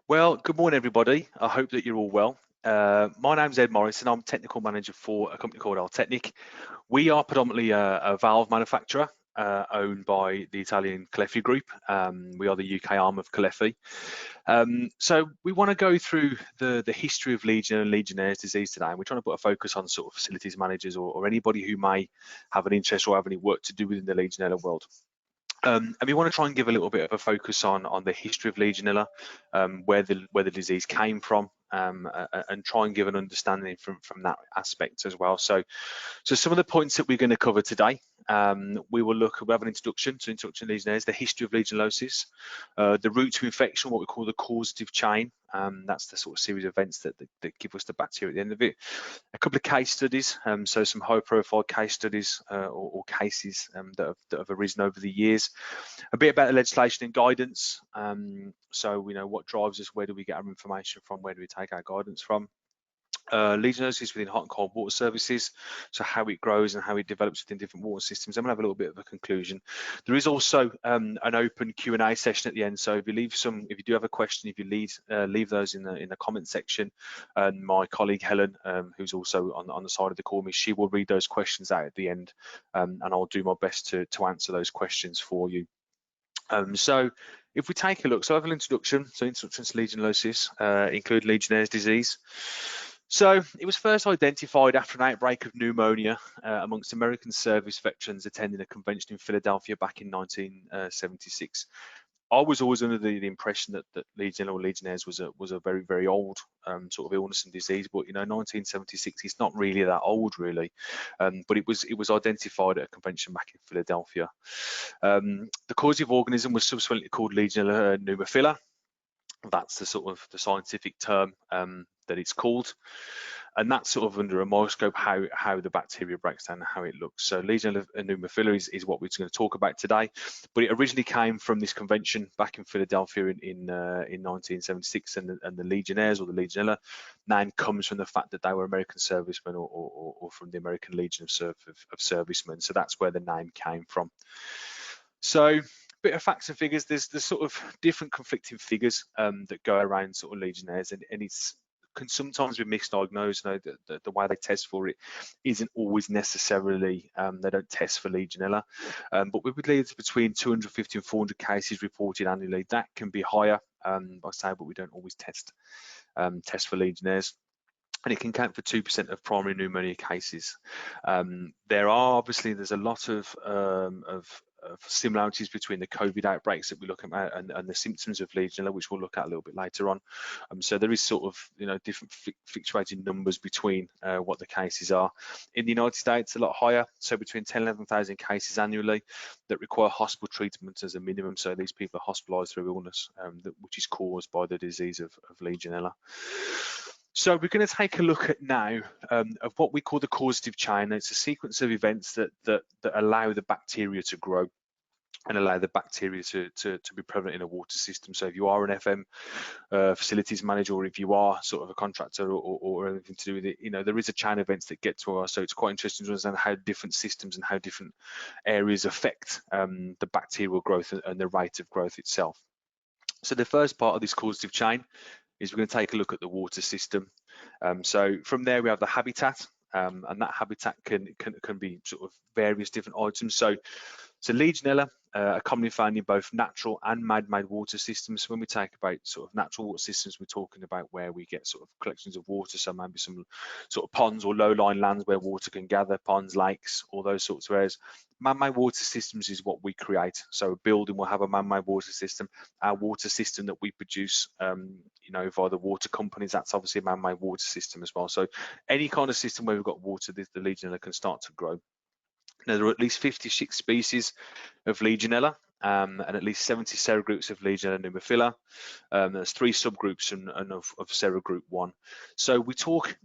Well, good morning, everybody. I hope that you're all well. My name's Ed Morris, and I'm technical manager for a company called Altecnic. We are predominantly a valve manufacturer owned by the Italian Caleffi Group. We are the UK arm of Caleffi. So we want to go through the history of Legion and Legionnaires disease today, and we're trying to put a focus on sort of facilities managers or anybody who may have an interest or have any work to do within the Legionella world. And we want to try and give a little bit of a focus on the history of Legionella, where the disease came from, and try and give an understanding from that aspect as well. So some of the points that we're going to cover today, we'll have an introduction to Legionnaires, the history of Legionellosis, the route to infection, what we call the causative chain. That's the sort of series of events that give us the bacteria at the end of it. A couple of case studies, so some high-profile case studies or cases that have arisen over the years. A bit about the legislation and guidance. So we know what drives us, where do we get our information from, where do we take our guidance from. Legionellosis within hot and cold water services, so how it grows and how it develops within different water systems. I'm gonna have a little bit of a conclusion. There is also an open Q&A session at the end, so if you do have a question, if you leave those in the comment section, and my colleague Helen, who's also on the side of the call, she will read those questions out at the end, and I'll do my best to answer those questions for you. So if we take a look, so I have an introduction. So introduction to Legionellosis include Legionnaires disease. So it was first identified after an outbreak of pneumonia amongst American service veterans attending a convention in Philadelphia back in 1976. I was always under the impression that Legionella or Legionnaires was a very, very old sort of illness and disease, but 1976 is not really that old, really. But it was identified at a convention back in Philadelphia. The causative organism was subsequently called Legionella pneumophila. That's the sort of the scientific term that it's called, and that's sort of under a microscope how the bacteria breaks down and how it looks. So Legionella pneumophila is what we're going to talk about today, but it originally came from this convention back in Philadelphia in 1976, and the Legionnaires or the Legionella name comes from the fact that they were American servicemen or from the American Legion of Servicemen. So that's where the name came from. So bit of facts and figures, there's sort of different conflicting figures that go around sort of Legionnaires, and it's can sometimes be misdiagnosed. The way they test for it isn't always necessarily, they don't test for Legionella, but we would lead to between 250 and 400 cases reported annually. That can be higher, I say, but we don't always test for Legionnaires. And it can account for 2% of primary pneumonia cases. There's a lot of similarities between the COVID outbreaks that we look at and the symptoms of Legionella, which we'll look at a little bit later on. So there is sort of different fluctuating numbers between what the cases are. In the United States, a lot higher, so between 10 and 11,000 cases annually that require hospital treatment as a minimum. So these people are hospitalised through illness, which is caused by the disease of Legionella. So we're going to take a look at now of what we call the causative chain. It's a sequence of events that allow the bacteria to grow and allow the bacteria to be prevalent in a water system. So if you are an FM facilities manager, or if you are sort of a contractor or anything to do with it, there is a chain of events that get to us. So it's quite interesting to understand how different systems and how different areas affect the bacterial growth and the rate of growth itself. So the first part of this causative chain is we're going to take a look at the water system. So from there we have the habitat, and that habitat can be sort of various different items. So Legionella are commonly found in both natural and man-made water systems. When we talk about sort of natural water systems, we're talking about where we get sort of collections of water, so maybe some sort of ponds or low-lying lands where water can gather, ponds, lakes, all those sorts of areas. Man-made water systems is what we create. So a building will have a man-made water system. Our water system that we produce, via the water companies, that's obviously a man-made water system as well. So any kind of system where we've got water, the Legionella can start to grow. Now, there are at least 56 species of Legionella and at least 70 serogroups of Legionella pneumophila. There's 3 subgroups of serogroup 1. So we talk,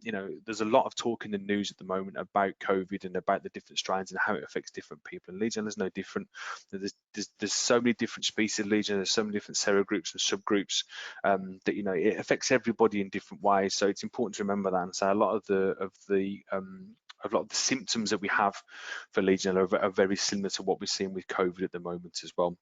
there's a lot of talk in the news at the moment about COVID and about the different strains and how it affects different people. And Legionella is no different. There's so many different species of Legionella, there's so many different serogroups and subgroups that it affects everybody in different ways. So it's important to remember that. And so a lot of the symptoms that we have for Legionella are very similar to what we're seeing with COVID at the moment as well.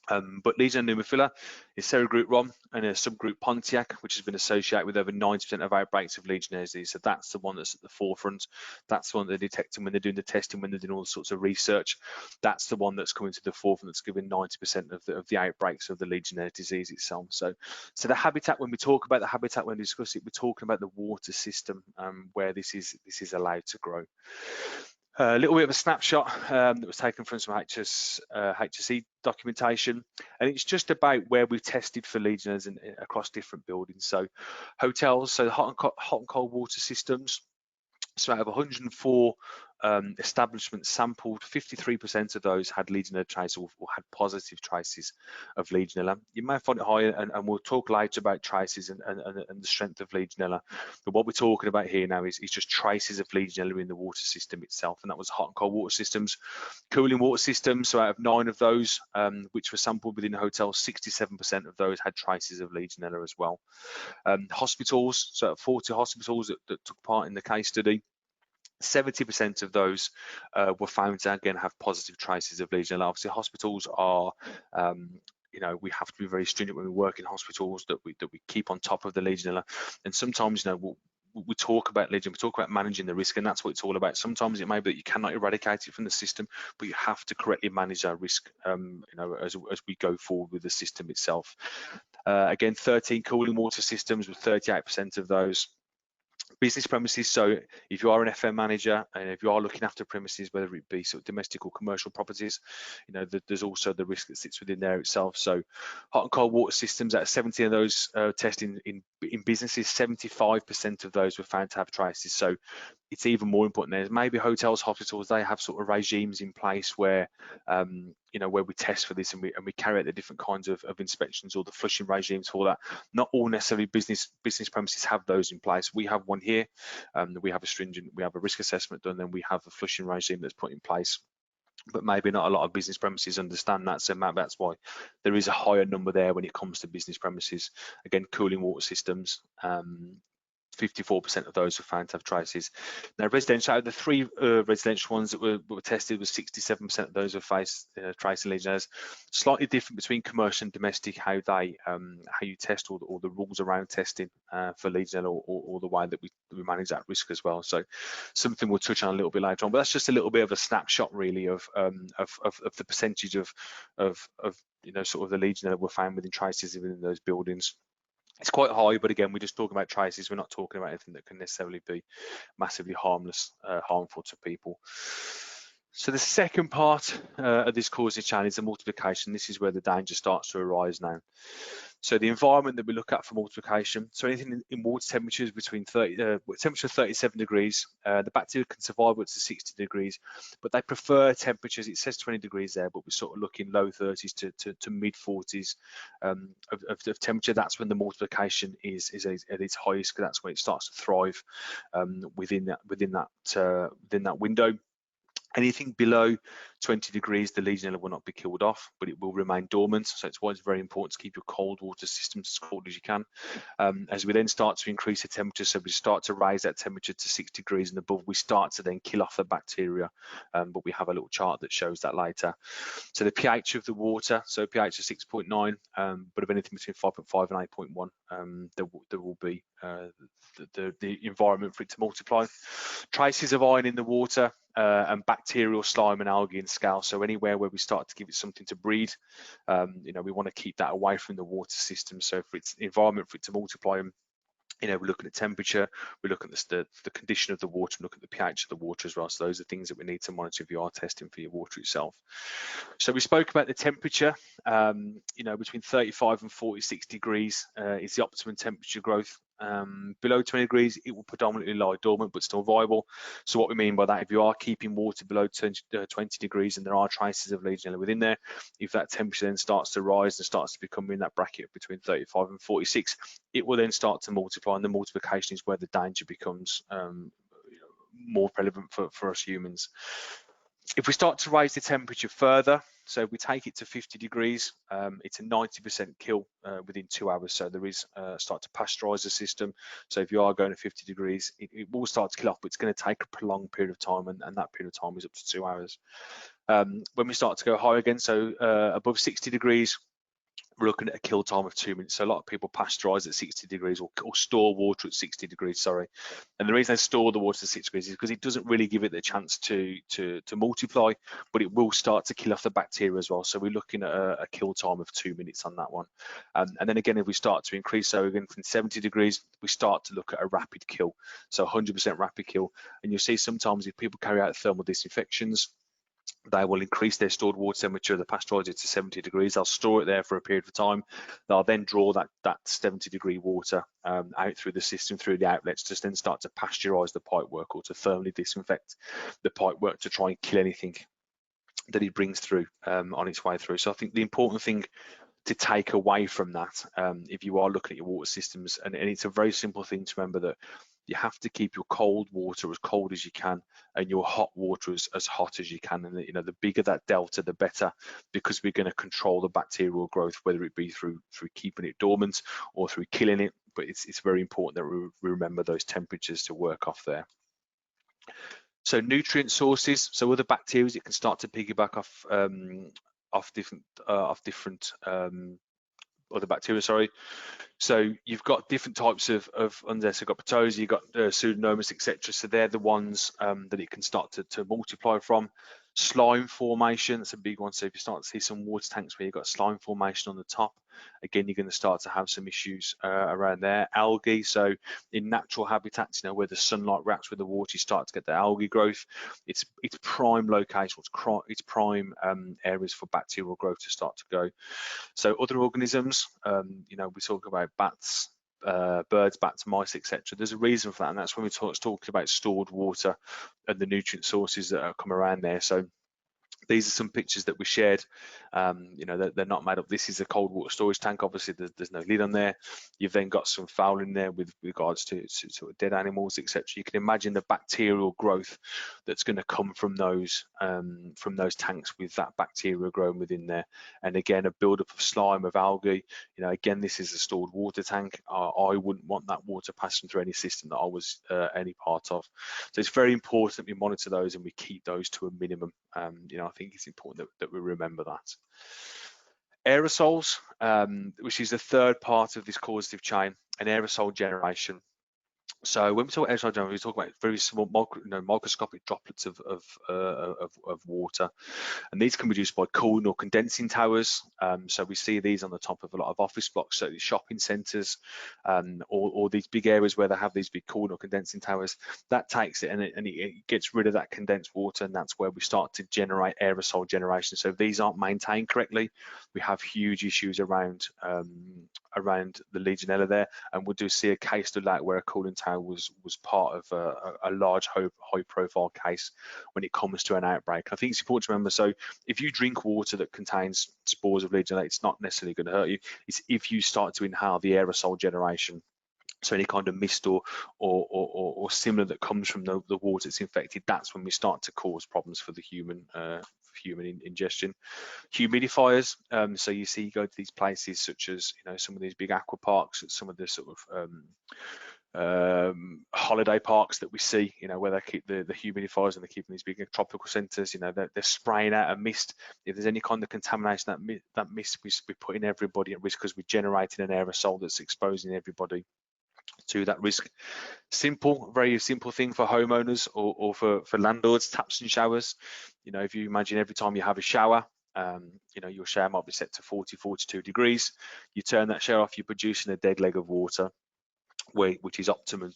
But Legionella pneumophila is serogroup Rom and a subgroup Pontiac, which has been associated with over 90% of outbreaks of Legionnaires disease. So that's the one that's at the forefront. That's the one they're detecting when they're doing the testing, when they're doing all sorts of research. That's the one that's coming to the forefront, that's giving 90% of the outbreaks of the Legionnaires disease itself. So the habitat, when we talk about the habitat, when we discuss it, we're talking about the water system where this is allowed to grow. A little bit of a snapshot that was taken from some HSE documentation, and it's just about where we've tested for Legionnaires across different buildings. So hotels, so hot and cold water systems. So out of 104 establishments sampled, 53% of those had Legionella traces or had positive traces of Legionella. You may find it higher, and we'll talk later about traces and the strength of Legionella. But what we're talking about here now is just traces of Legionella in the water system itself, and that was hot and cold water systems. Cooling water systems, so out of 9 of those which were sampled within hotels, 67% of those had traces of Legionella as well. Hospitals, so 40 hospitals that took part in the case study, 70% of those were found to again have positive traces of Legionella. Obviously, hospitals are, we have to be very stringent when we work in hospitals that we keep on top of the Legionella. And sometimes, we talk about Legion, we talk about managing the risk, and that's what it's all about. Sometimes it may be that you cannot eradicate it from the system, but you have to correctly manage our risk, as we go forward with the system itself. Again, 13 cooling water systems with 38% of those. Business premises, so if you are an FM manager and if you are looking after premises, whether it be sort of domestic or commercial properties, there's also the risk that sits within there itself. So hot and cold water systems, out of 70 of those testing in businesses, 75% of those were found to have traces. So it's even more important. There's maybe hotels, hospitals, they have sort of regimes in place where where we test for this and we carry out the different kinds of inspections or the flushing regimes for that. Not all necessarily business premises have those in place. We have one here. We have a risk assessment done, then we have a flushing regime that's put in place. But maybe not a lot of business premises understand that, so that's why there is a higher number there when it comes to business premises. Again, cooling water systems, 54% of those were found to have traces. Now, residential, out of the 3 residential ones that were tested, was 67% of those were faced tracing Legionnaires. Slightly different between commercial and domestic, how you test or the rules around testing for Legionella or the way that we manage that risk as well. So something we'll touch on a little bit later on, but that's just a little bit of a snapshot really of the percentage of sort of the Legionella were found within traces within those buildings. It's quite high, but again, we're just talking about traces. We're not talking about anything that can necessarily be massively harmful to people. So the second part of this causative chain is the multiplication. This is where the danger starts to arise now. So the environment that we look at for multiplication, so anything in water temperatures between temperature 37 degrees, the bacteria can survive up to 60 degrees, but they prefer temperatures, it says 20 degrees there, but we're sort of looking low 30s to mid 40s of temperature. That's when the multiplication is at its highest, because that's when it starts to thrive within that window. Anything below 20 degrees, the Legionella will not be killed off, but it will remain dormant. So it's why it's very important to keep your cold water systems as cold as you can. As we then start to increase the temperature, so we start to raise that temperature to 6 degrees and above, we start to then kill off the bacteria. But we have a little chart that shows that later. So the pH of the water, so pH of 6.9, but of anything between 5.5 and 8.1, there will be the environment for it to multiply. Traces of iron in the water, and bacterial, slime and algae and scale. So anywhere where we start to give it something to breed, we want to keep that away from the water system. So for its environment, for it to multiply, we're looking at temperature, we're looking at the condition of the water, and looking at the pH of the water as well. So those are things that we need to monitor if you are testing for your water itself. So we spoke about the temperature, between 35 and 46 degrees is the optimum temperature growth. Below 20 degrees, it will predominantly lie dormant, but still viable. So what we mean by that, if you are keeping water below 20 degrees and there are traces of Legionella within there, if that temperature then starts to rise and starts to become in that bracket between 35 and 46, it will then start to multiply, and the multiplication is where the danger becomes more relevant for us humans. If we start to raise the temperature further, so if we take it to 50 degrees, it's a 90% kill within 2 hours. So there is start to pasteurize the system. So if you are going to 50 degrees, it will start to kill off, but it's going to take a prolonged period of time, and that period of time is up to 2 hours. When we start to go high again, so above 60 degrees, we're looking at a kill time of 2 minutes. So a lot of people pasteurize at 60 degrees or store water at 60 degrees, sorry. And the reason they store the water at 60 degrees is because it doesn't really give it the chance to multiply, but it will start to kill off the bacteria as well. So we're looking at a kill time of 2 minutes on that one. And then again, if we start to increase, so again from 70 degrees, we start to look at a rapid kill. So 100% rapid kill. And you'll see sometimes if people carry out thermal disinfections, they will increase their stored water temperature, the pasteurizer, to 70 degrees. They'll store it there for a period of time. They'll then draw that 70 degree water out through the system, through the outlets, to then start to pasteurize the pipework or to thermally disinfect the pipework to try and kill anything that it brings through on its way through. So I think the important thing to take away from that, if you are looking at your water systems, and it's a very simple thing to remember, that you have to keep your cold water as cold as you can and your hot water as hot as you can. And the bigger that delta, the better, because we're going to control the bacterial growth, whether it be through keeping it dormant or through killing it. But it's very important that we remember those temperatures to work off there. So nutrient sources, so other bacteria, it can start to piggyback off different other bacteria, sorry. So you've got different types of under there. So you've got Protozoa, you've got Pseudomonas, etc. So they're the ones that it can start to multiply from. Slime formation, that's a big one. So if you start to see some water tanks where you've got slime formation on the top, again, you're going to start to have some issues around there. Algae, so in natural habitats, where the sunlight reacts with the water, you start to get the algae growth. It's prime location, it's prime areas for bacterial growth to start to go. So other organisms, we talk about bats, birds, bats, mice, etc. There's a reason for that, and that's when we talking about stored water and the nutrient sources that come around there. So these are some pictures that we shared. They're not made up. This is a cold water storage tank. Obviously, there's no lid on there. You've then got some foul in there with regards to dead animals, etc. You can imagine the bacterial growth that's going to come from those tanks with that bacteria growing within there. And again, a buildup of slime, of algae. Again, this is a stored water tank. I wouldn't want that water passing through any system that I was any part of. So it's very important that we monitor those and we keep those to a minimum. I think it's important that we remember that. Aerosols, which is the third part of this causative chain, an aerosol generation. So when we talk about aerosol generation, we talk about very small, microscopic droplets of water, and these can be produced by cooling or condensing towers. So we see these on the top of a lot of office blocks, so shopping centres, or these big areas where they have these big cooling or condensing towers. That takes it and it gets rid of that condensed water, and that's where we start to generate aerosol generation. So if these aren't maintained correctly, we have huge issues around the Legionella there, and we do see a case to that where a cooling tower was part of a large high profile case when it comes to an outbreak. I think it's important to remember, so if you drink water that contains spores of Legionella, it's not necessarily going to hurt you. It's if you start to inhale the aerosol generation, so any kind of mist or similar that comes from the water that's infected, that's when we start to cause problems for the human ingestion. Humidifiers, so you go to these places such as some of these big aqua parks, some of the sort of holiday parks that we see, where they keep the humidifiers, and they keep in these big tropical centres. They're spraying out a mist. If there's any kind of contamination, that mist, we're putting everybody at risk because we're generating an aerosol that's exposing everybody to that risk. Very simple thing for homeowners or for landlords: taps and showers. If you imagine every time you have a shower, your shower might be set to 40-42 degrees. You turn that shower off, you're producing a dead leg of water, which is optimum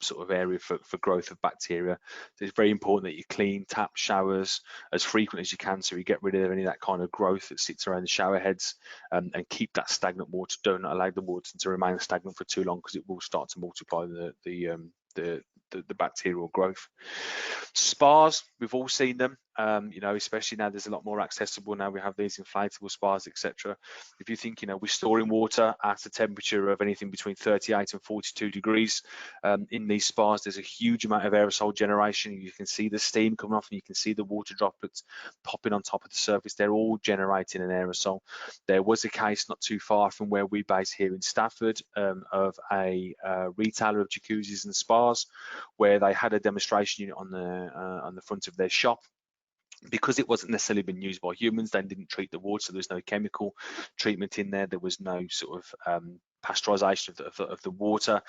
sort of area for growth of bacteria. So it's very important that you clean tap showers as frequent as you can, so you get rid of any of that kind of growth that sits around the shower heads, and keep that stagnant water. Don't allow the water to remain stagnant for too long, because it will start to multiply the bacterial growth. Spas, we've all seen them, especially now there's a lot more accessible. Now we have these inflatable spas, etc. If you think, we're storing water at a temperature of anything between 38 and 42 degrees in these spas, there's a huge amount of aerosol generation. You can see the steam coming off, and you can see the water droplets popping on top of the surface. They're all generating an aerosol. There was a case not too far from where we base here in Stafford of a retailer of jacuzzis and spas, where they had a demonstration unit on the front of their shop. because it wasn't necessarily been used by humans, they didn't treat the water, so there was no chemical treatment in there, there was no sort of pasteurization of the water.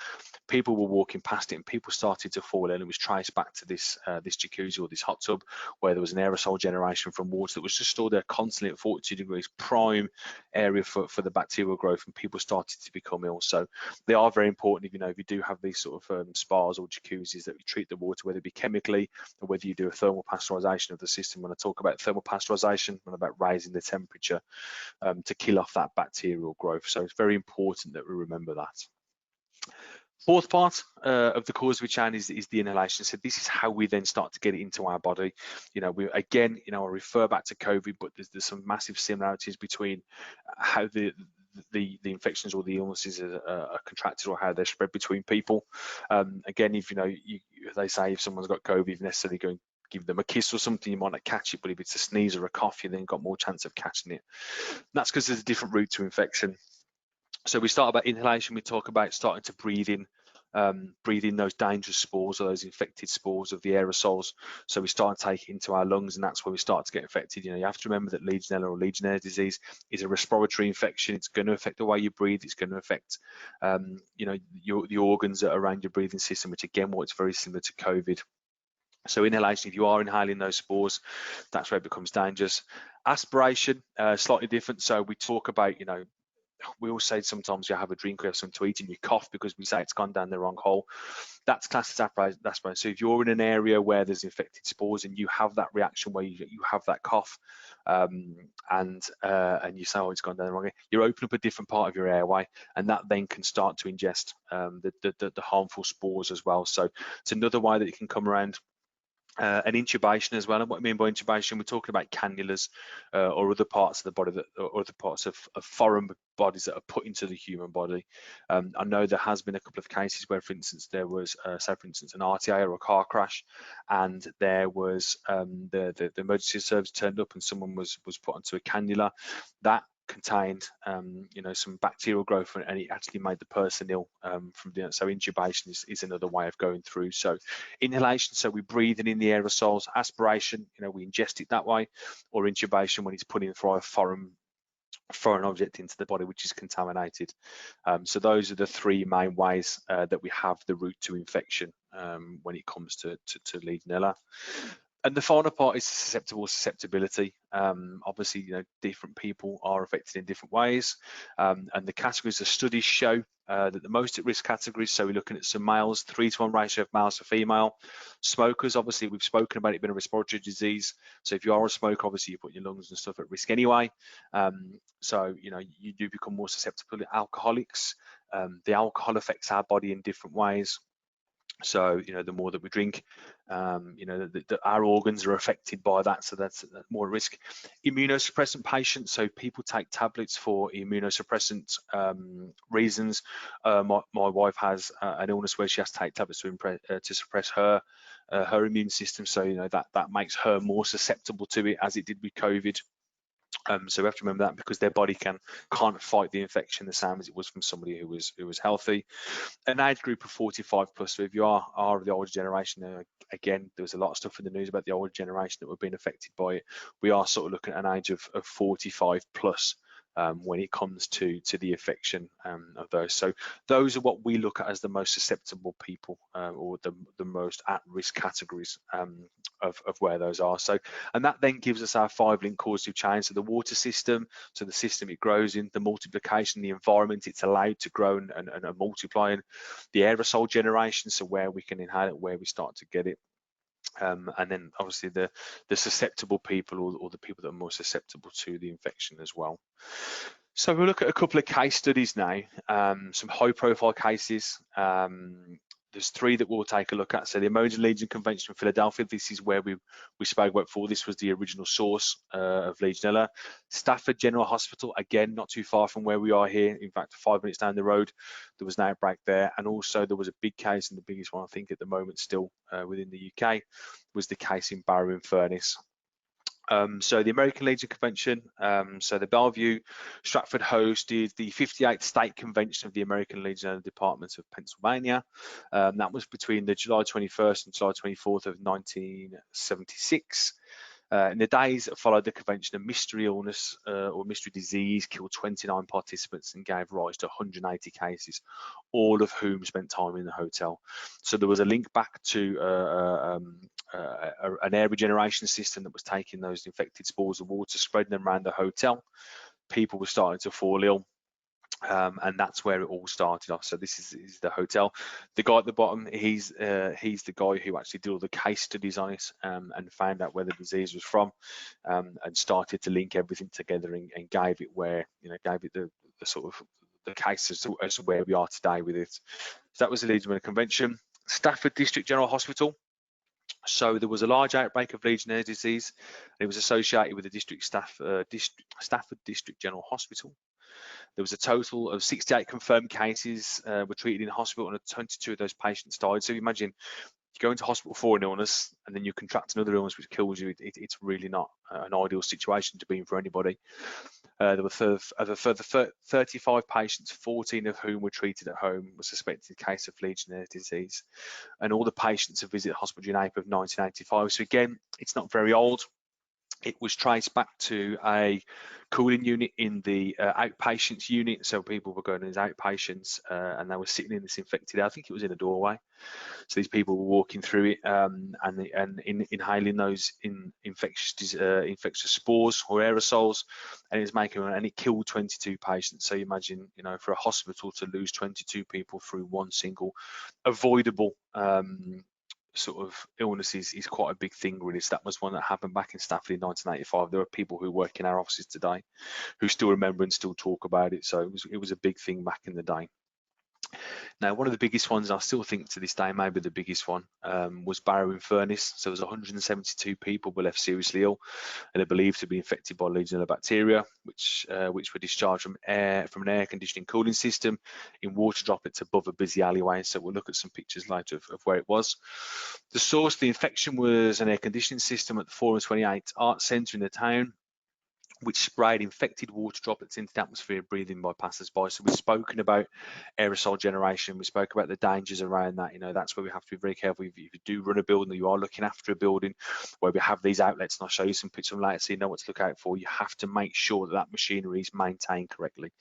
People were walking past it and people started to fall in. It was traced back to this this jacuzzi or this hot tub where there was an aerosol generation from water that was just stored there constantly at 42 degrees, prime area for the bacterial growth, and people started to become ill. So they are very important. If you do have these sort of spas or jacuzzis, that you treat the water, whether it be chemically or whether you do a thermal pasteurization of the system. When I talk about thermal pasteurization, I'm about raising the temperature to kill off that bacterial growth. So it's very important that we remember that. Fourth part of the causative chain is the inhalation. So this is how we then start to get it into our body. We again, I refer back to COVID, but there's some massive similarities between how the infections or the illnesses are contracted or how they're spread between people. Again, if they say if someone's got COVID, you're necessarily going to give them a kiss or something, you might not catch it, but if it's a sneeze or a cough, you then got more chance of catching it. And that's because there's a different route to infection. So we start about inhalation. We talk about starting to breathe in those dangerous spores or those infected spores of the aerosols. So we start to take it into our lungs, and that's where we start to get infected. You have to remember that Legionella or Legionnaires disease is a respiratory infection. It's going to affect the way you breathe. It's going to affect, the organs that are around your breathing system, which again, what's very similar to COVID. So inhalation, if you are inhaling those spores, that's where it becomes dangerous. Aspiration, slightly different. So we talk about, we all say sometimes you have a drink or have something to eat and you cough because we say it's gone down the wrong hole. That's classed as aspiration. So if you're in an area where there's infected spores and you have that reaction where you have that cough, and you say, oh, it's gone down the wrong way, you're opening up a different part of your airway, and that then can start to ingest the harmful spores as well. So it's another way that it can come around. And intubation as well. And what I mean by intubation, we're talking about cannulas or other parts of the body or other parts of foreign bodies that are put into the human body. I know there has been a couple of cases where, for instance, there was, say, for instance, an RTA or a car crash, and there was the emergency service turned up and someone was put onto a cannula that contained some bacterial growth, and it actually made the person ill from doing it. So intubation is another way of going through. So inhalation, so we breathe in the aerosols. Aspiration, we ingest it that way, or intubation when it's put in for a foreign object into the body which is contaminated. So those are the three main ways that we have the route to infection when it comes to Legionella. And the final part is susceptibility. Obviously, different people are affected in different ways, and the categories of studies show that the most at risk categories, so we're looking at some males, 3-to-1 ratio of males to female. Smokers, obviously we've spoken about it being a respiratory disease, so if you are a smoker, obviously you put your lungs and stuff at risk anyway. So you do become more susceptible to alcoholics. The alcohol affects our body in different ways. So the more that we drink, our organs are affected by that, so that's more risk. Immunosuppressant patients, so people take tablets for immunosuppressant reasons. My wife has an illness where she has to take tablets to suppress her immune system, so that makes her more susceptible to it, as it did with COVID. So we have to remember that, because their body can't fight the infection the same as it was from somebody who was healthy. An age group of 45 plus. So if you are of the older generation, again, there was a lot of stuff in the news about the older generation that were being affected by it. We are sort of looking at an age of 45 plus when it comes to the affection of those. So those are what we look at as the most susceptible people, or the most at-risk categories of where those are. So, and that then gives us our 5-link causative chain. So the water system, so the system it grows in, the multiplication, the environment it's allowed to grow and multiply in, the aerosol generation, so where we can inhale it, where we start to get it. And then obviously the susceptible people, or the people that are more susceptible to the infection as well. So we'll look at a couple of case studies now, some high profile cases. There's 3 that we'll take a look at. So the American Legion Convention in Philadelphia, this is where we spoke about before. This was the original source of Legionella. Stafford General Hospital, again, not too far from where we are here. In fact, 5 minutes down the road, there was an outbreak there. And also there was a big case, and the biggest one I think at the moment still within the UK, was the case in Barrow-in-Furness. So the American Legion Convention, so the Bellevue, Stratford hosted the 58th State Convention of the American Legion Department of Pennsylvania. That was between the July 21st and July 24th of 1976. In the days that followed the convention, a mystery illness or mystery disease killed 29 participants and gave rise to 180 cases, all of whom spent time in the hotel. So there was a link back to an air regeneration system that was taking those infected spores of water, spreading them around the hotel. People were starting to fall ill. And that's where it all started off. So this is the hotel. The guy at the bottom, he's the guy who actually did all the case studies on it and found out where the disease was from, and started to link everything together and gave it the sort of the case as to where we are today with it. So that was the Legionella Convention. Stafford District General Hospital. So there was a large outbreak of Legionnaires disease. It was associated with the Stafford District General Hospital. There was a total of 68 confirmed cases were treated in hospital, and 22 of those patients died. So imagine you go into hospital for an illness and then you contract another illness which kills you. It's really not an ideal situation to be in for anybody. There were a further 35 patients, 14 of whom were treated at home with suspected case of Legionnaires disease. And all the patients have visited hospital in April of 1985. So again, it's not very old. It was traced back to a cooling unit in the outpatients unit. So people were going as outpatients and they were sitting in this infected air. I think it was in a doorway. So these people were walking through it and inhaling those infectious spores or aerosols, and it killed 22 patients. So you imagine, for a hospital to lose 22 people through one single avoidable sort of illness is quite a big thing, really. So that was one that happened back in Stafford in 1985. There are people who work in our offices today who still remember and still talk about it. So it was a big thing back in the day. Now, one of the biggest ones, I still think to this day, maybe the biggest one, was Barrow-in-Furness. So there was 172 people were left seriously ill, and they're believed to be infected by Legionella bacteria, which were discharged from an air conditioning cooling system in water droplets above a busy alleyway. So we'll look at some pictures later of where it was. The source of the infection was an air conditioning system at the 4 and 28 Arts Centre in the town, which sprayed infected water droplets into the atmosphere breathing by passers-by. So we've spoken about aerosol generation. We spoke about the dangers around that. That's where we have to be very careful. If you do run a building, or you are looking after a building where we have these outlets, and I'll show you some pictures later so you know what to look out for. You have to make sure that machinery is maintained correctly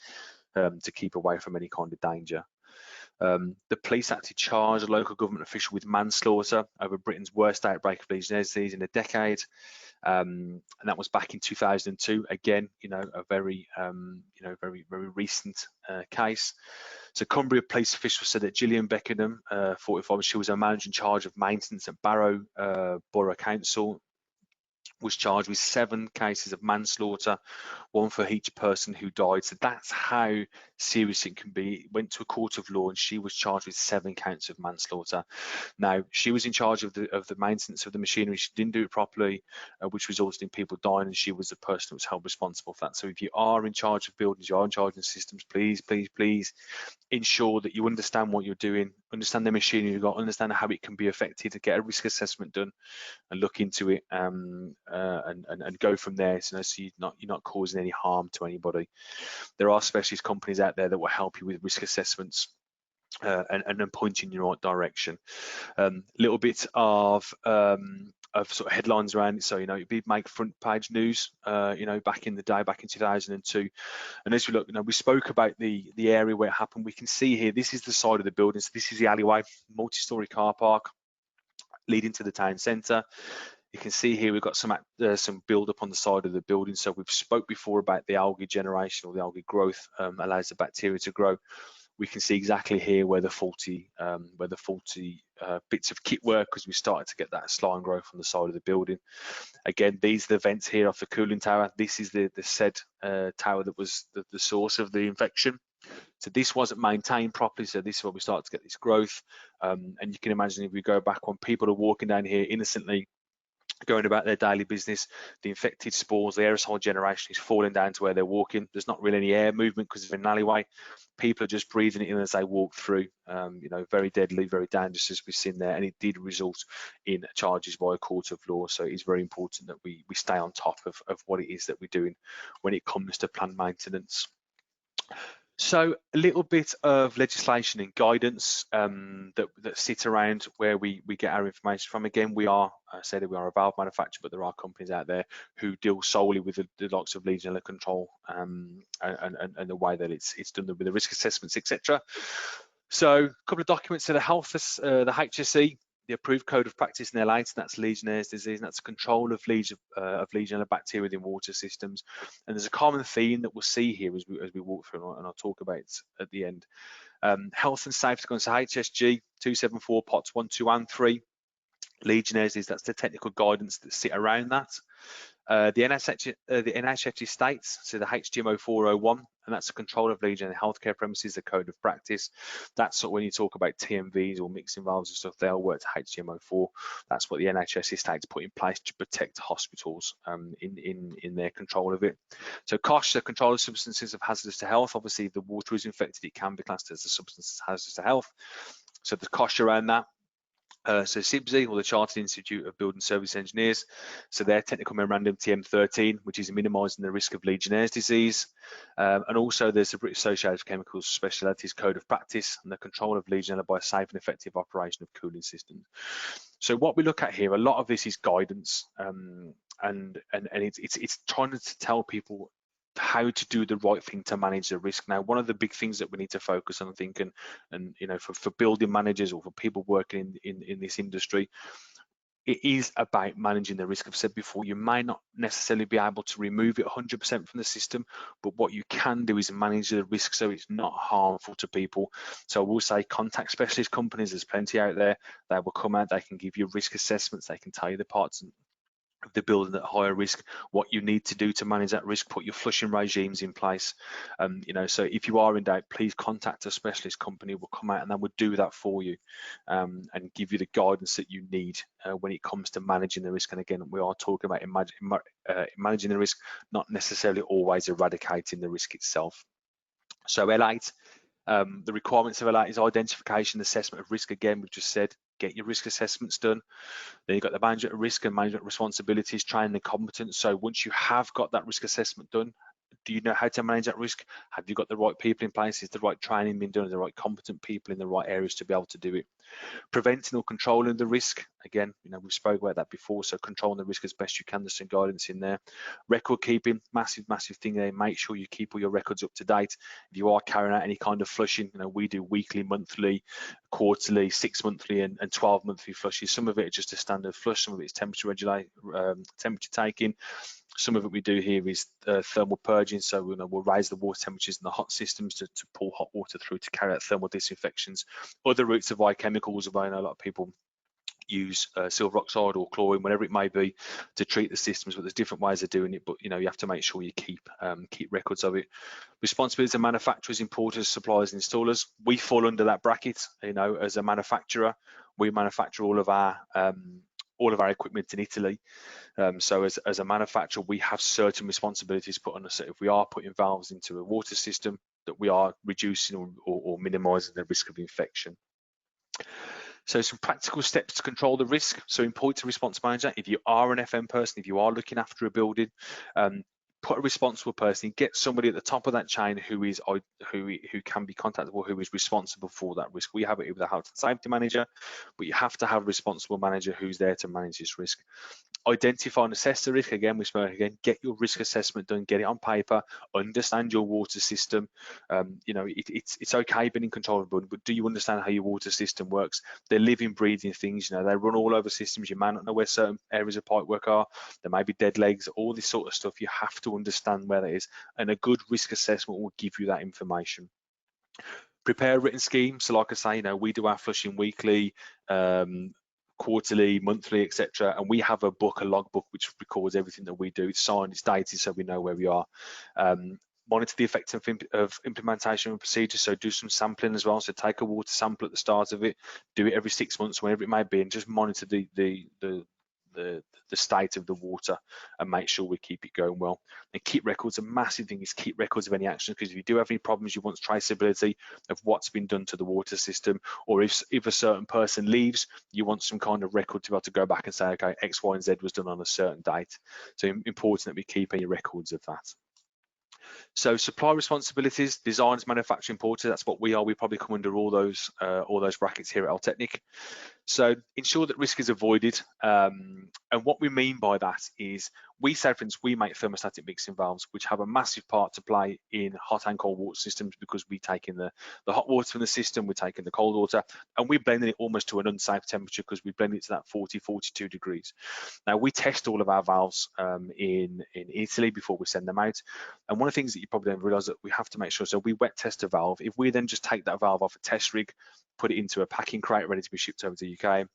to keep away from any kind of danger. The police actually charged a local government official with manslaughter over Britain's worst outbreak of Legionnaires disease in a decade. And that was back in 2002. Again, a very recent case. So Cumbria police officials said that Gillian Beckenham, 45, she was a manager in charge of maintenance at Barrow Borough Council, was charged with 7 cases of manslaughter, 1 for each person who died. So that's how serious it can be. It went to a court of law and she was charged with 7 counts of manslaughter. Now, she was in charge of the maintenance of the machinery. She didn't do it properly, which resulted in people dying, and she was the person who was held responsible for that. So if you are in charge of buildings, you are in charge of systems, please ensure that you understand what you're doing, understand the machinery you've got, understand how it can be affected, get a risk assessment done and look into it and go from there. So you're not causing any harm to anybody. There are specialist companies out there that will help you with risk assessments and point you in the right direction. Little bit of sort of headlines around it. So it'd be make front page news. Back in the day, back in 2002. And as we look, we spoke about the area where it happened. We can see here, this is the side of the building. So this is the alleyway, multi-story car park leading to the town centre. You can see here we've got some build up on the side of the building. So we've spoke before about the algae generation, or the algae growth allows the bacteria to grow. We can see exactly here where the faulty bits of kit were, because we started to get that slime growth on the side of the building. Again, these are the vents here off the cooling tower. This is the said tower that was the source of the infection. So this wasn't maintained properly, so this is where we start to get this growth. And you can imagine, if we go back, when people are walking down here innocently, going about their daily business, the infected spores, the aerosol generation is falling down to where they're walking. There's not really any air movement because of an alleyway. People are just breathing it in as they walk through. Very deadly, very dangerous, as we've seen there, and it did result in charges by a court of law. So it's very important that we stay on top of what it is that we're doing when it comes to plant maintenance. So a little bit of legislation and guidance that sit around where we get our information from. Again, we are, I say that we are a valve manufacturer, but there are companies out there who deal solely with the likes of Legionella control and the way that it's done with the risk assessments, etc. So a couple of documents to the health, the HSE, the approved code of practice in Inhalation, that's Legionnaires Disease, and that's control of Legionella bacteria within water systems. And there's a common theme that we'll see here as we walk through, and I'll talk about it at the end. Health and safety going to HSG 274 pots 1, 2, and 3. Legionnaires Disease, that's the technical guidance that sit around that. The NHFG states, so the HGMO 401, and that's the control of Legionella in healthcare premises, the code of practice. That's sort of when you talk about TMVs or mixing valves and stuff, they'll work to HGMO 4. That's what the NHS states put in place to protect hospitals in their control of it. So COSH, the control of substances of hazardous to health. Obviously, if the water is infected, it can be classed as a substance hazardous to health. So the COSH around that. So CIBSE, or the Chartered Institute of Building Service Engineers, so their technical memorandum TM13, which is minimising the risk of Legionnaires disease, and also there's the British Association of Chemical Specialities Code of Practice and the control of Legionella by safe and effective operation of cooling systems. So what we look at here, a lot of this is guidance, and it's trying to tell people how to do the right thing to manage the risk. Now, one of the big things that we need to focus on, I think, and you know, for building managers or for people working in this industry, it is about managing the risk. I've said before, you may not necessarily be able to remove it 100% from the system, but what you can do is manage the risk so it's not harmful to people. So I will say contact specialist companies, there's plenty out there. They will come out, they can give you risk assessments, they can tell you the parts of the building at higher risk, what you need to do to manage that risk, put your flushing regimes in place. You know, so if you are in doubt, please contact a specialist company. We'll come out and they will do that for you, and give you the guidance that you need when it comes to managing the risk. And again, we are talking about managing the risk, not necessarily always eradicating the risk itself. So L8, the requirements of L8 is identification, assessment of risk. Again, we've just said, get your risk assessments done. Then you've got the management of risk and management responsibilities, training and competence. So once you have got that risk assessment done, do you know how to manage that risk? Have you got the right people in place? Is the right training being done? Are the right competent people in the right areas to be able to do it? Preventing or controlling the risk. Again, you know, we've spoke about that before. So controlling the risk as best you can. There's some guidance in there. Record keeping, massive thing there. Make sure you keep all your records up to date. If you are carrying out any kind of flushing, you know, we do weekly, monthly, quarterly, 6 monthly, and 12 monthly flushes. Some of it is just a standard flush. Some of it is temperature taking. Some of it we do here is thermal purging, so we'll raise the water temperatures in the hot systems to pull hot water through to carry out thermal disinfections. Other routes of chemicals, I know a lot of people use silver oxide or chlorine, whatever it may be, to treat the systems, but there's different ways of doing it. But you know, you have to make sure you keep records of it. Responsibility of manufacturers, importers, suppliers, and installers. We fall under that bracket. You know, as a manufacturer, we manufacture all of our equipment in Italy. So as a manufacturer, we have certain responsibilities put on us. If we are putting valves into a water system, that we are reducing or minimizing the risk of infection. So some practical steps to control the risk. So important to response manager, if you are an FM person, if you are looking after a building, put a responsible person, get somebody at the top of that chain who can be contactable, who is responsible for that risk. We have it with a health and safety manager, but you have to have a responsible manager who's there to manage this risk. Identify and assess the risk. Again, we spoke again, get your risk assessment done, get it on paper, understand your water system. You know, it's okay being in control of the building, but do you understand how your water system works? They're living, breathing things, you know, they run all over systems. You may not know where certain areas of pipework are. There may be dead legs, all this sort of stuff. You have to understand where that is, and a good risk assessment will give you that information. Prepare a written scheme. So like I say, you know, we do our flushing weekly, quarterly, monthly, etc. And we have a logbook, which records everything that we do. It's signed, it's dated, so we know where we are. Monitor the effect of implementation and procedures. So do some sampling as well. So take a water sample at the start of it, do it every 6 months, whenever it may be, and just monitor the state of the water and make sure we keep it going well. And keep records. A massive thing is keep records of any action, because if you do have any problems, you want traceability of what's been done to the water system, or if a certain person leaves, you want some kind of record to be able to go back and say, okay, X, Y, and Z was done on a certain date. So important that we keep any records of that. So supply responsibilities, designs, manufacturing, importers, that's what we are. We probably come under all those brackets here at Altecnic. So ensure that risk is avoided. And what we mean by that is we say, for instance, we make thermostatic mixing valves, which have a massive part to play in hot and cold water systems, because we take in the hot water from the system, we're taking the cold water, and we're blending it almost to an unsafe temperature, because we blend it to that 40, 42 degrees. Now, we test all of our valves in Italy before we send them out. And one of the things that you probably don't realise that we have to make sure, so we wet test a valve. If we then just take that valve off a test rig, put it into a packing crate ready to be shipped over to the UK,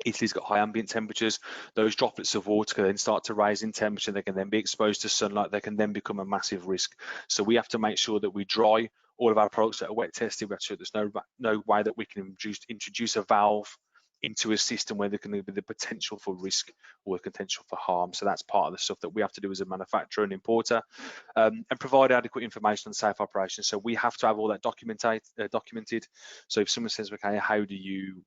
Italy's got high ambient temperatures. Those droplets of water can then start to rise in temperature. They can then be exposed to sunlight. They can then become a massive risk. So we have to make sure that we dry all of our products that are wet tested. We have to there's no way that we can introduce a valve into a system where there can be the potential for risk or the potential for harm. So that's part of the stuff that we have to do as a manufacturer and importer, and provide adequate information on safe operations. So we have to have all that documented. So if someone says, okay, how do you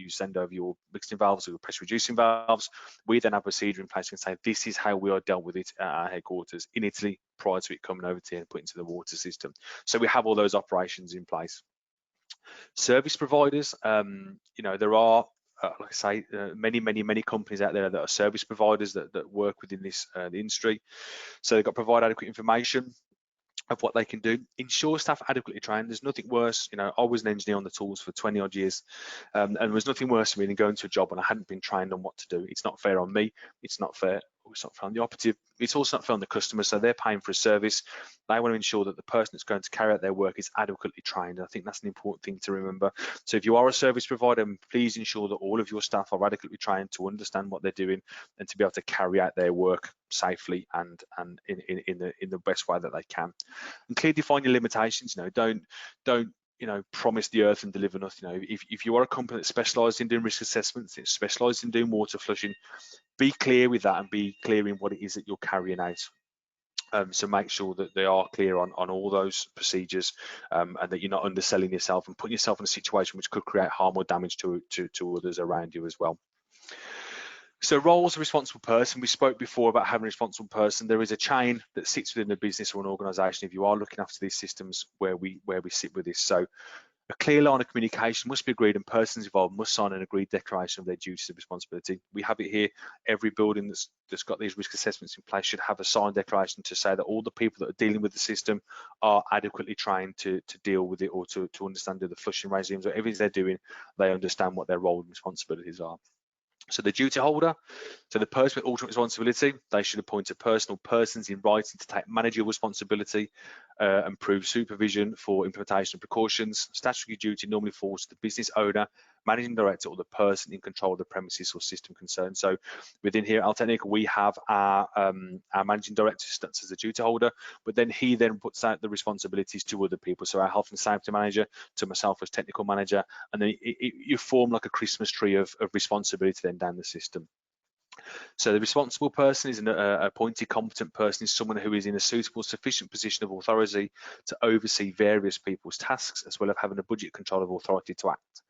send over your mixing valves or your pressure reducing valves, we then have a procedure in place and say, this is how we are dealt with it at our headquarters in Italy prior to it coming over to here and put into the water system. So we have all those operations in place. Service providers, there are, like I say, many companies out there that are service providers that work within this the industry. So they've got to provide adequate information of what they can do. Ensure staff adequately trained. There's nothing worse. I was an engineer on the tools for 20 odd years, and there was nothing worse for me than going to a job and I hadn't been trained on what to do. It's not fair on me. It's not fair on the operative. It's also not fair on the customer. So they're paying for a service. They want to ensure that the person that's going to carry out their work is adequately trained. I think that's an important thing to remember. So if you are a service provider, please ensure that all of your staff are adequately trained to understand what they're doing and to be able to carry out their work safely and in the best way that they can. And clearly define your limitations. Don't promise the earth and deliver nothing. If you are a company that specialises in doing risk assessments, it's specialised in doing water flushing, be clear with that and be clear in what it is that you're carrying out. So make sure that they are clear on all those procedures, and that you're not underselling yourself and putting yourself in a situation which could create harm or damage to others around you as well. So roles of responsible person, we spoke before about having a responsible person. There is a chain that sits within the business or an organisation if you are looking after these systems where we sit with this. So a clear line of communication must be agreed and persons involved must sign an agreed declaration of their duties and responsibility. We have it here. Every building that's got these risk assessments in place should have a signed declaration to say that all the people that are dealing with the system are adequately trained to deal with it or to understand the flushing regimes or everything they're doing. They understand what their role and responsibilities are. So the duty holder, so the person with ultimate responsibility, they should appoint a person or persons in writing to take managerial responsibility and prove supervision for implementation of precautions. Statutory duty normally falls to the business owner, managing director, or the person in control of the premises or system concerned. So within here at Altecnic, we have our managing director who starts as a duty holder, but then he then puts out the responsibilities to other people. So our health and safety manager, to myself as technical manager, and then you form like a Christmas tree of responsibility then down the system. So the responsible person is an appointed competent person, is someone who is in a suitable, sufficient position of authority to oversee various people's tasks, as well as having a budget control of authority to act.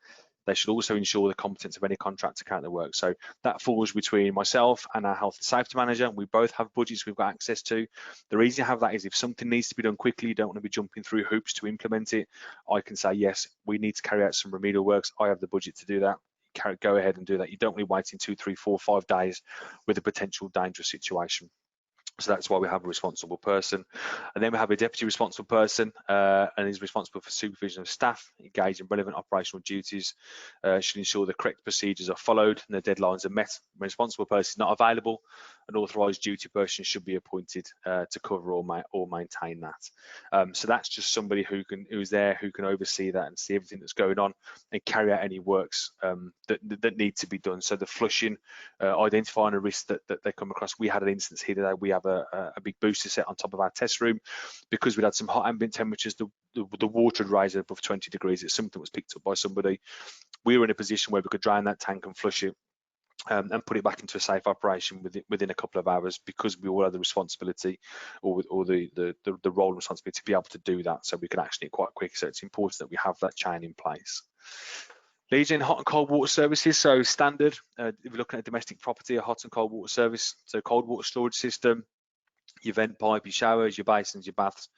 They should also ensure the competence of any contractor carrying the work. So that falls between myself and our health and safety manager. We both have budgets we've got access to. The reason you have that is if something needs to be done quickly, you don't want to be jumping through hoops to implement it. I can say, yes, we need to carry out some remedial works. I have the budget to do that. Go ahead and do that. You don't really wait in 2, 3, 4, 5 days with a potential dangerous situation. So that's why we have a responsible person. And then we have a deputy responsible person, and is responsible for supervision of staff, engaged in relevant operational duties, should ensure the correct procedures are followed and the deadlines are met. When a responsible person is not available, an authorised duty person should be appointed to cover or maintain that. So that's just somebody who's there, who can oversee that and see everything that's going on and carry out any works that need to be done. So the flushing, identifying a risk that they come across. We had an instance here today. We have a big booster set on top of our test room because we'd had some hot ambient temperatures. The water had risen above 20 degrees. It's something that was picked up by somebody. We were in a position where we could drain that tank and flush it and put it back into a safe operation within a couple of hours, because we all had the responsibility or the role and responsibility to be able to do that, so we could action it quite quick. So it's important that we have that chain in place. Legion hot and cold water services, so standard, if you're looking at domestic property, a hot and cold water service, so cold water storage system, your vent pipe, your showers, your basins, your baths,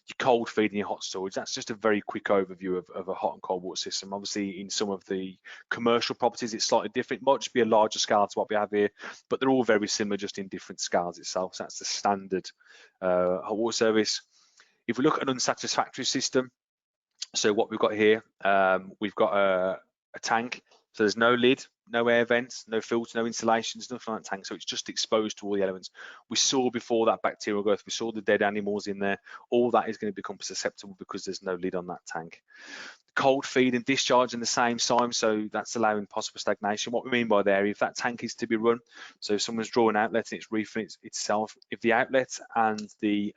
your cold feed and your hot storage. That's just a very quick overview of a hot and cold water system. Obviously, in some of the commercial properties, it's slightly different. It might just be a larger scale to what we have here, but they're all very similar, just in different scales itself. So that's the standard hot water service. If we look at an unsatisfactory system, so what we've got here, we've got a tank. So there's no lid, no air vents, no filter, no insulations, nothing like that tank. So it's just exposed to all the elements. We saw before that bacterial growth, we saw the dead animals in there. All that is going to become susceptible because there's no lid on that tank. Cold feed and discharge in the same time, so that's allowing possible stagnation. What we mean by there, if that tank is to be run, so if someone's drawn an outlet and it's refilling itself, if the outlet and the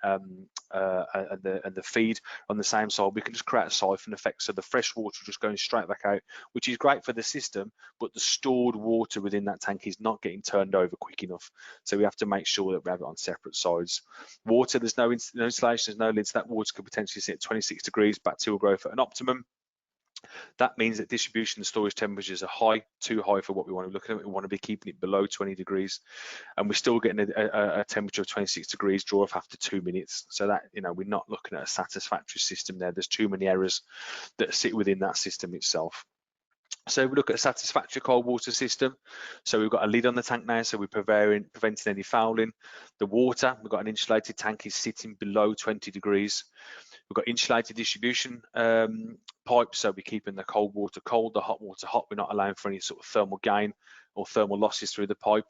feed on the same side, we can just create a siphon effect, so the fresh water just going straight back out, which is great for the system, but the stored water within that tank is not getting turned over quick enough. So we have to make sure that we have it on separate sides. Water, there's no insulation, there's no lids. That water could potentially sit at 26 degrees, bacterial growth at an optimum. That means that distribution and storage temperatures are high, too high for what we want to look at. We want to be keeping it below 20 degrees, and we're still getting a temperature of 26 degrees draw off after 2 minutes. So that, we're not looking at a satisfactory system there. There's too many errors that sit within that system itself. So we look at a satisfactory cold water system. So we've got a lid on the tank now, so we're preventing any fouling. The water, we've got an insulated tank, is sitting below 20 degrees. We've got insulated distribution pipes, so we're keeping the cold water cold, the hot water hot. We're not allowing for any sort of thermal gain or thermal losses through the pipe.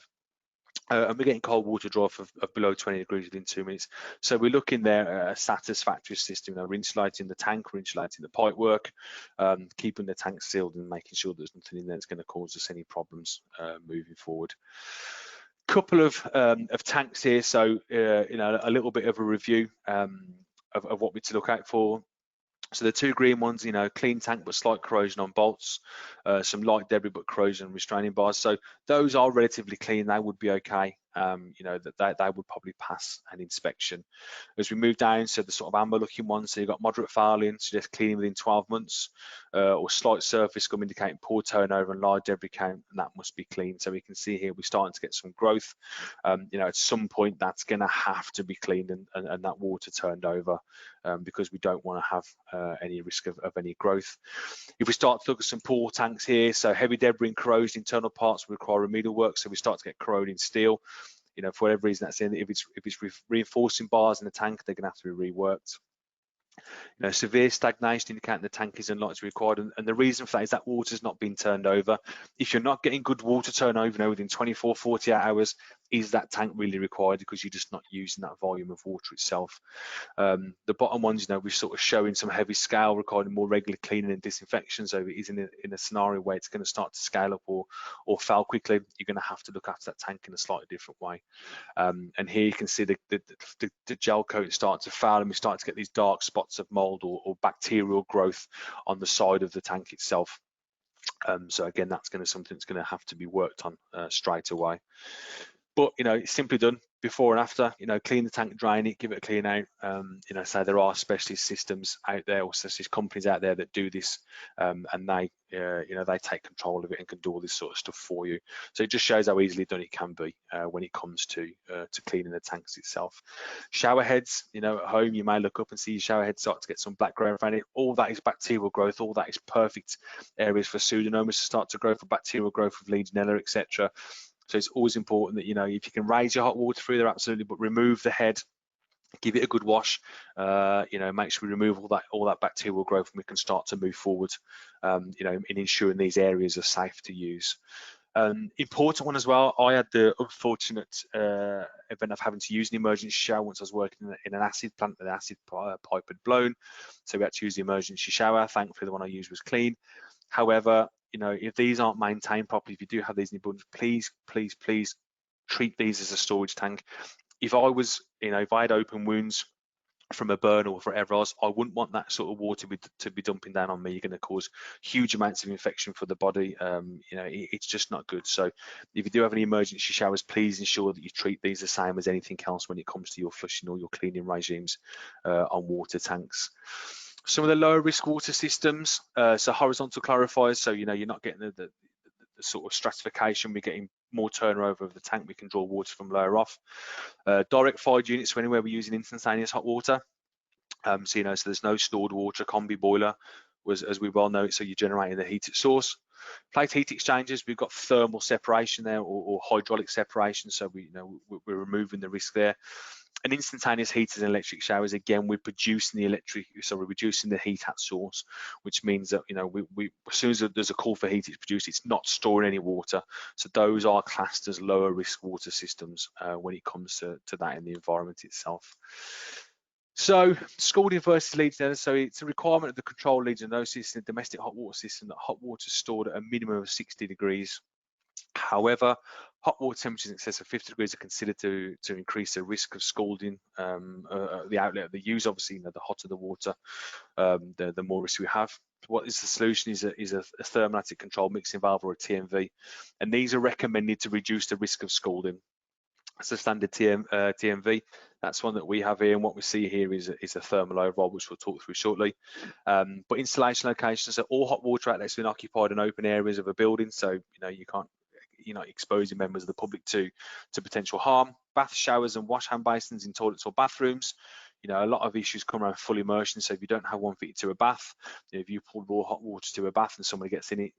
And we're getting cold water draw off of below 20 degrees within 2 minutes. So we're looking there at a satisfactory system. We're insulating the tank, we're insulating the pipe work, keeping the tank sealed and making sure there's nothing in there that's going to cause us any problems moving forward. Couple of tanks here, so a little bit of a review of what we're to look out for. So the two green ones, clean tank but slight corrosion on bolts, some light debris but corrosion on restraining bars. So those are relatively clean. They would be okay. That they would probably pass an inspection. As we move down, so the sort of amber looking ones, so you've got moderate fouling, suggest cleaning within 12 months, or slight surface scum indicating poor turnover and large debris count, and that must be clean. So we can see here we're starting to get some growth. At some point that's going to have to be cleaned and that water turned over, because we don't want to have any risk of any growth. If we start to look at some poor tanks here, so heavy debris and corrosion internal parts require remedial work, so we start to get corroding steel. For whatever reason that's in, if it's reinforcing bars in the tank, they're going to have to be reworked. Severe stagnation indicating the tank is unlikely to be required, and the reason for that is that water's not being turned over. If you're not getting good water turnover within 24, 48 hours, is that tank really required, because you're just not using that volume of water itself. The bottom ones, we're sort of showing some heavy scale requiring more regular cleaning and disinfection. So it is in a scenario where it's going to start to scale up or foul quickly, you're going to have to look after that tank in a slightly different way. And here you can see the gel coat start to foul, and we start to get these dark spots of mold or bacterial growth on the side of the tank itself. So again, that's something that's going to have to be worked on straight away. But it's simply done before and after. Clean the tank, drain it, give it a clean out. So there are specialist systems out there, or specialist companies out there that do this, and they take control of it and can do all this sort of stuff for you. So it just shows how easily done it can be when it comes to cleaning the tanks itself. Shower heads, at home you may look up and see your shower head start to get some black growth around it. All that is bacterial growth. All that is perfect areas for pseudomonas to start to grow, for bacterial growth of Legionella, etc. So it's always important that, if you can raise your hot water through there, absolutely, but remove the head, give it a good wash, make sure we remove all that bacterial growth, and we can start to move forward, in ensuring these areas are safe to use. Important one as well, I had the unfortunate event of having to use an emergency shower once I was working in an acid plant where the acid pipe had blown. So we had to use the emergency shower. Thankfully, the one I used was clean. However, if these aren't maintained properly, if you do have these in abundance, please treat these as a storage tank. If I was, if I had open wounds from a burn or whatever else, I wouldn't want that sort of water to be dumping down on me. You're going to cause huge amounts of infection for the body. It's just not good. So if you do have any emergency showers, please ensure that you treat these the same as anything else when it comes to your flushing or your cleaning regimes on water tanks. Some of the lower risk water systems, so horizontal clarifiers, so you're not getting the sort of stratification we're getting more turnover of the tank, we can draw water from lower off. Direct fired units, so anywhere we're using instantaneous hot water. So there's no stored water. Combi boiler was, as we well know, so you're generating the heat at source. Plate heat exchangers, we've got thermal separation there, or hydraulic separation, so we're removing the risk there. And instantaneous heaters and electric showers, again, we're reducing the heat at source, which means that we as soon as there's a call for heat it's produced, it's not storing any water. So those are classed as lower risk water systems when it comes to that in the environment itself. So scalding versus Legionella. So it's a requirement of the controlled Legionnosis in the domestic hot water system that hot water is stored at a minimum of 60 degrees. However, hot water temperatures in excess of 50 degrees are considered to increase the risk of scalding the outlet of the use. Obviously, the hotter the water, the more risk we have. What is the solution is a thermostatic control mixing valve or a TMV, and these are recommended to reduce the risk of scalding. It's a standard TMV. That's one that we have here, and what we see here is a thermal override, which we'll talk through shortly. But installation locations, so all hot water outlets have been occupied in open areas of a building, so you're not exposing members of the public to potential harm. Bath showers and wash hand basins in toilets or bathrooms. A lot of issues come around full immersion, so if you don't have one fitted to a bath, if you pour raw hot water to a bath and somebody gets in it,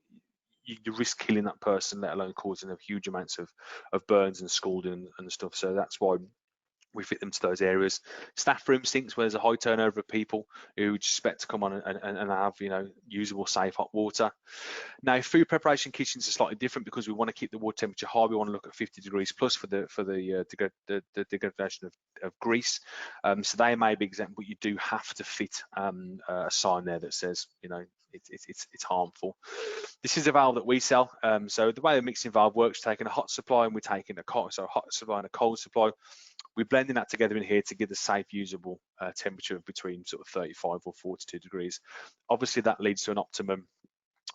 you risk killing that person, let alone causing a huge amounts of burns and scalding and stuff. So that's why we fit them to those areas. Staff room sinks, where there's a high turnover of people who expect to come on and have usable, safe hot water. Now, food preparation kitchens are slightly different because we want to keep the water temperature high. We want to look at 50 degrees plus for the degradation of grease. So they may be exempt, but you do have to fit a sign there that says it's harmful. This is a valve that we sell. So the way the mixing valve works, taking a hot supply and we're taking a hot supply and a cold supply. We're blending that together in here to give the safe usable temperature of between sort of 35 or 42 degrees. Obviously, that leads to an optimum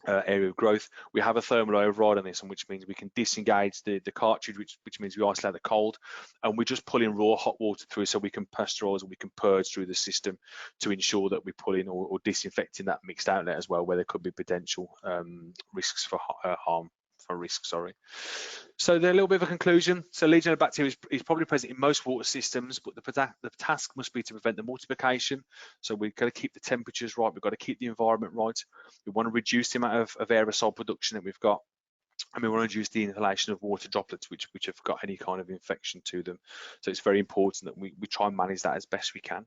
area of growth. We have a thermal override on this, which means we can disengage the cartridge, which means we isolate the cold, and we just pull in raw hot water through, so we can pasteurize and we can purge through the system to ensure that we pull in or disinfecting that mixed outlet as well, where there could be potential risks for harm. So a little bit of a conclusion. So Legionella bacteria is probably present in most water systems, but the task must be to prevent the multiplication. So we've got to keep the temperatures right. We've got to keep the environment right. We want to reduce the amount of aerosol production that we've got. And we want to reduce the inhalation of water droplets which have got any kind of infection to them. So it's very important that we try and manage that as best we can.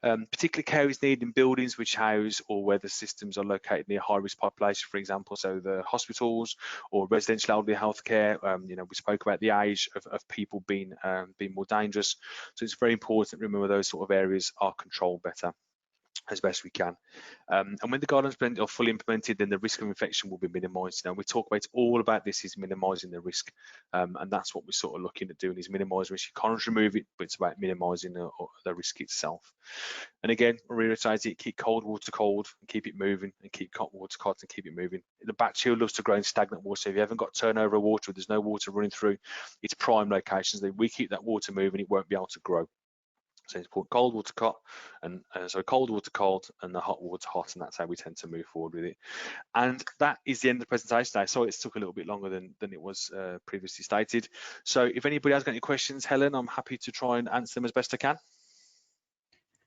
Particular care is needed in buildings which house or where the systems are located near high-risk population, for example, so the hospitals or residential elderly healthcare. We spoke about the age of people being more dangerous. So it's very important to remember those sort of areas are controlled better as best we can. And when the guidelines are fully implemented, then the risk of infection will be minimised. We talk about all about this is minimising the risk, and that's what we're sort of looking at doing, is minimise risk. You can't remove it, but it's about minimising the risk itself. And again, reiterate it: keep cold water cold and keep it moving, and keep hot water hot and keep it moving. The bacteria loves to grow in stagnant water. So if you haven't got turnover of water, there's no water running through, it's prime locations. That we keep that water moving, it won't be able to grow. So it's put cold water hot, and so cold water cold and the hot water hot, and that's how we tend to move forward with it. And that is the end of the presentation today. Sorry, it took a little bit longer than it was previously stated. So if anybody has got any questions, Helen, I'm happy to try and answer them as best I can.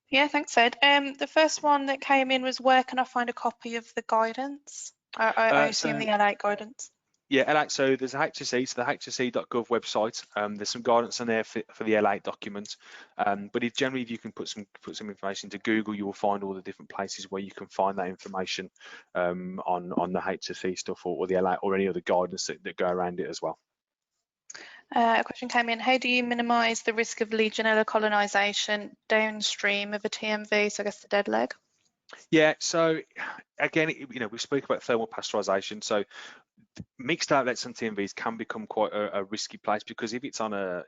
Yeah, thanks, Ed. The first one that came in was, where can I find a copy of the guidance? I assume the L8 guidance. Yeah, L8, so there's a HSE, so the hse.gov website. There's some guidance on there for the L8 document. But if you can put some information into Google, you will find all the different places where you can find that information on the HSE stuff or the L8 or any other guidance that go around it as well. A question came in: how do you minimise the risk of Legionella colonisation downstream of a TMV, so I guess the dead leg? Yeah, so again, we spoke about thermal pasteurisation. So mixed outlets and TMVs can become quite a risky place, because if it's on a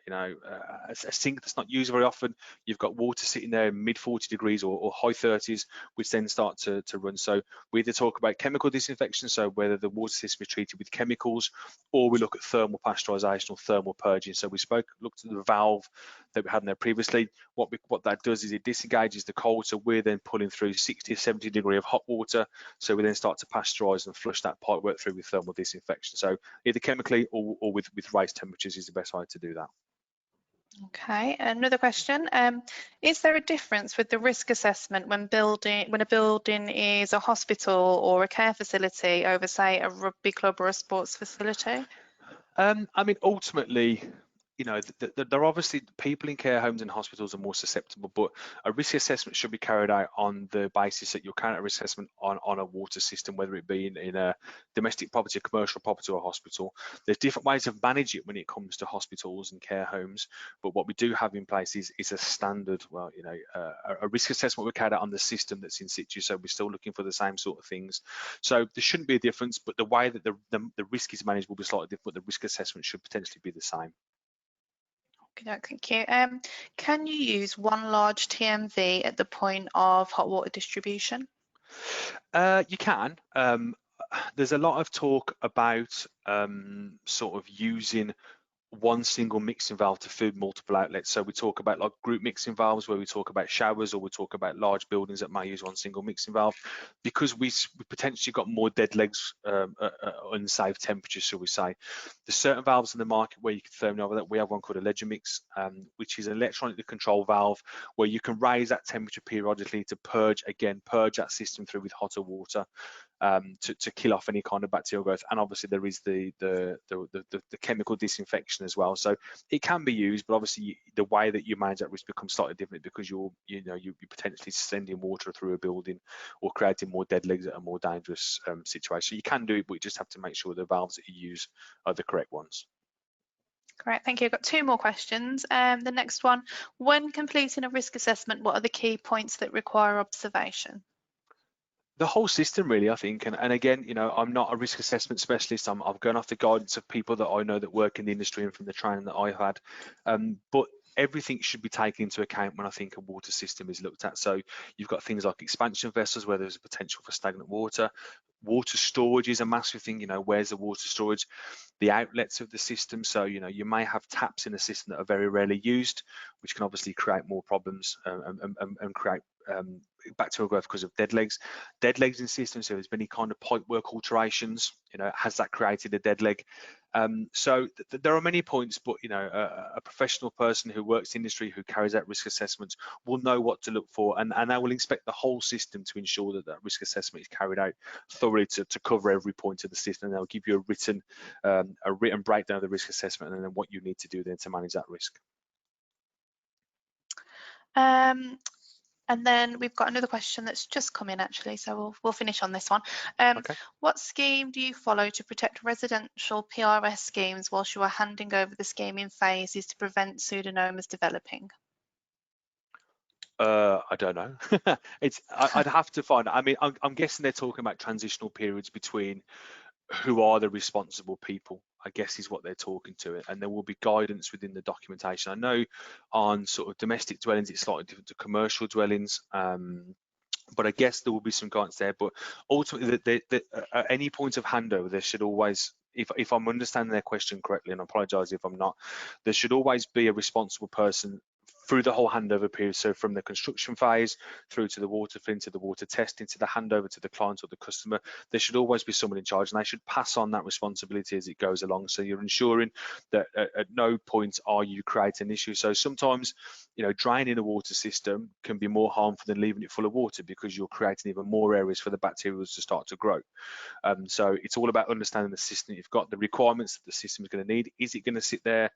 sink that's not used very often, you've got water sitting there mid 40 degrees or high 30s, which then start to run. So we either talk about chemical disinfection, so whether the water system is treated with chemicals, or we look at thermal pasteurization or thermal purging. So we looked at the valve that we had in there previously. What that does is it disengages the cold, so we're then pulling through 60 or 70 degree of hot water, so we then start to pasteurize and flush that pipe work through with thermal disinfection. disinfection. So either chemically or with raised temperatures is the best way to do that. Okay, another question. Is there a difference with the risk assessment when a building is a hospital or a care facility over, say, a rugby club or a sports facility? I mean, ultimately, you know, they're obviously, people in care homes and hospitals are more susceptible, but a risk assessment should be carried out on the basis that you're carrying out a risk assessment on a water system, whether it be in a domestic property, a commercial property, or a hospital. There's different ways of managing it when it comes to hospitals and care homes, but what we do have in place is a standard, well, you know, a risk assessment we carried out on the system that's in situ, so we're still looking for the same sort of things. So there shouldn't be a difference, but the way that the risk is managed will be slightly different, but the risk assessment should potentially be the same. Okay, thank you. Can you use one large TMV at the point of hot water distribution? You can. There's a lot of talk about sort of using one single mixing valve to feed multiple outlets. So we talk about like group mixing valves where we talk about showers, or we talk about large buildings that may use one single mixing valve, because we potentially got more dead legs, unsafe temperatures, shall we say. There's certain valves in the market where you can thermal over that. We have one called a Legionmix, which is an electronically controlled valve where you can raise that temperature periodically to purge that system through with hotter water. To kill off any kind of bacterial growth, and obviously there is the chemical disinfection as well. So it can be used, but obviously the way that you manage that risk becomes slightly different, because you're potentially sending water through a building or creating more dead legs at a more dangerous situation. So you can do it, but you just have to make sure the valves that you use are the correct ones. Great, thank you. I've got two more questions. The next one, when completing a risk assessment, what are the key points that require observation? The whole system, really, I think, and again, you know, I'm not a risk assessment specialist. I'm going off the guidance of people that I know that work in the industry and from the training that I've had. But everything should be taken into account when I think a water system is looked at. So you've got things like expansion vessels where there's a potential for stagnant water. Water storage is a massive thing. You know, where's the water storage? The outlets of the system. So, you know, you may have taps in a system that are very rarely used, which can obviously create more problems and create bacterial growth because of dead legs in systems. So there's been any kind of pipe work alterations, you know, has that created a dead leg? So there are many points, but you know, a professional person who works in the industry, who carries out risk assessments, will know what to look for, and they will inspect the whole system to ensure that that risk assessment is carried out thoroughly to cover every point of the system. And they'll give you a written breakdown of the risk assessment and then what you need to do then to manage that risk. And then we've got another question that's just come in, actually, so we'll finish on this one. Okay. What scheme do you follow to protect residential PRS schemes whilst you are handing over the scheming phases to prevent pseudomonas developing? I don't know. I'd have to find. I mean, I'm guessing they're talking about transitional periods between who are the responsible people, I guess, is what they're talking to, and there will be guidance within the documentation. I know on sort of domestic dwellings it's slightly different to commercial dwellings, but I guess there will be some guidance there. But ultimately, at any point of handover, there should always, if I'm understanding their question correctly, and I apologise if I'm not, there should always be a responsible person through the whole handover period. So from the construction phase through to the water fin, to the water testing, to the handover to the client or the customer, there should always be someone in charge, and they should pass on that responsibility as it goes along. So you're ensuring that at no point are you creating an issue. So sometimes, you know, draining a water system can be more harmful than leaving it full of water, because you're creating even more areas for the bacteria to start to grow. So it's all about understanding the system you've got, the requirements that the system is going to need. Is it going to sit there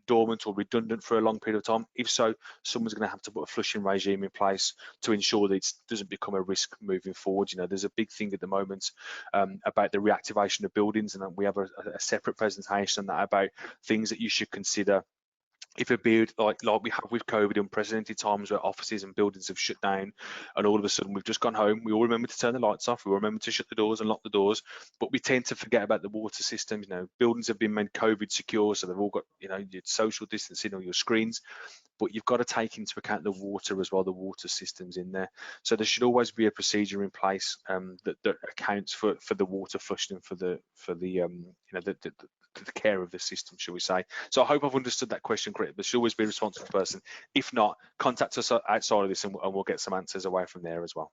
dormant or redundant for a long period of time? If so, someone's going to have to put a flushing regime in place to ensure that it doesn't become a risk moving forward. You know, there's a big thing at the moment about the reactivation of buildings, and we have a separate presentation on that, about things that you should consider if a period like we have with COVID, unprecedented times where offices and buildings have shut down, and all of a sudden we've just gone home. We all remember to turn the lights off. We all remember to shut the doors and lock the doors, but we tend to forget about the water systems. You know, buildings have been made COVID secure, so they've all got, you know, your social distancing on your screens, but you've got to take into account the water as well, the water systems in there. So there should always be a procedure in place that accounts for the water flushing and for the the care of the system, shall we say. So I hope I've understood that question correctly. There should always be a responsible person. If not, contact us outside of this and we'll get some answers away from there as well.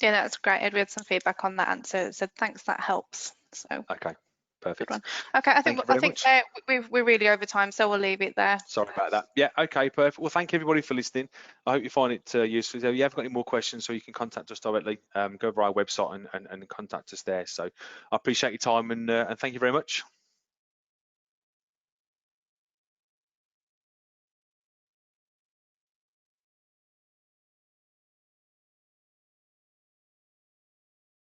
Yeah, that's great. Ed, we had some feedback on that answer, so thanks, that helps. So okay. Perfect. one. Okay, I Thank think you very much. we're really over time, so we'll leave it there. Sorry about that. Yeah, okay, perfect. Well, thank you everybody for listening. I hope you find it useful. If you have got any more questions, so you can contact us directly, go over our website and contact us there. So I appreciate your time and thank you very much.